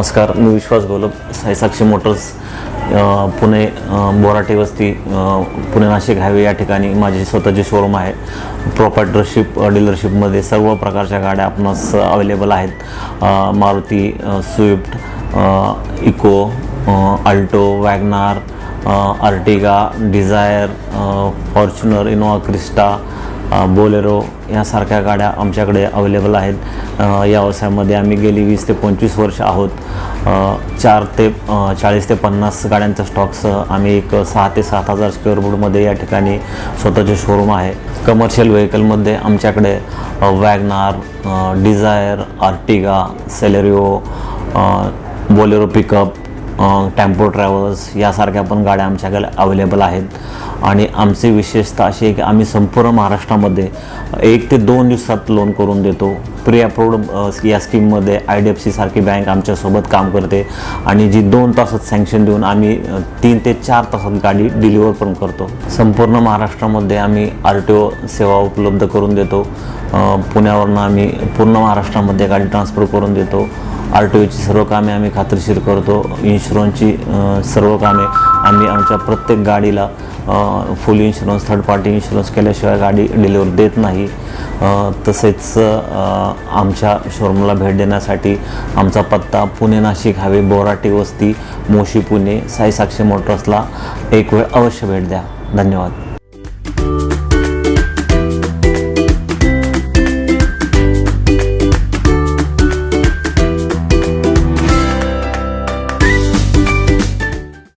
नमस्कार, मी विश्वास गोलब, साई साक्षी मोटर्स, पुणे, बोराटे वस्ती, पुणे नाशिक हायवे या ठिकाणी माझी स्वतःची शोरूम आहे. प्रॉपर्टरशिप डीलरशिपमध्ये सर्व प्रकारच्या गाड्या आपणास अवेलेबल आहेत. Maruti Swift, Eeco, Alto, WagonR, Ertiga, Dzire, Fortuner, Innova Crysta, Bolero यासारख्या गाड्या आमच्याकडे अवेलेबल आहेत. या व्यवसायामध्ये आम्ही गेली 20 ते 25 वर्ष आहोत. 40 ते 50 गाड्यांच्या स्टॉक्सह आम्ही एक 6 ते 7 हजार स्क्वेअर फूटमध्ये या ठिकाणी स्वतःचे शोरूम आहे. कमर्शियल व्हेकलमध्ये आमच्याकडे WagonR, Dzire, Ertiga, Celerio, Bolero pickup, tempo travels यासारख्या पण गाड्या आमच्याकडे अवेलेबल आहेत. आणि आमची विशेषता अशी आहे की आम्ही संपूर्ण महाराष्ट्रामध्ये 1 ते 2 दिवसात लोन करून देतो. प्री अप्रूव्ड या स्कीममध्ये IDFC सारखी बँक आमच्यासोबत काम करते आणि जी 2 तासात सँक्शन देऊन आम्ही 3 ते 4 तासात गाडी डिलिव्हर पण करतो. संपूर्ण महाराष्ट्रामध्ये आम्ही RTO सेवा उपलब्ध करून देतो. पुण्यावरून आम्ही पूर्ण महाराष्ट्रामध्ये गाडी ट्रान्सफर करून देतो. RTOची सर्व कामे आम्ही खात्रीशीर करतो. इन्शुरन्सची सर्व कामे आम्ही आमच्या प्रत्येक गाडीला फुल इन्शुरन्स, थर्ड पार्टी इन्शुरन्स केल्याशिवाय गाडी डिलिव्हर देत नाही. तसेच आमच्या शोरूमला भेट देण्यासाठी आमचा पत्ता पुणे नाशिक हायवे, बोराटे वस्ती, मोशी, पुणे. साई साक्षी मोटर्सला एक वेळ अवश्य भेट द्या. धन्यवाद.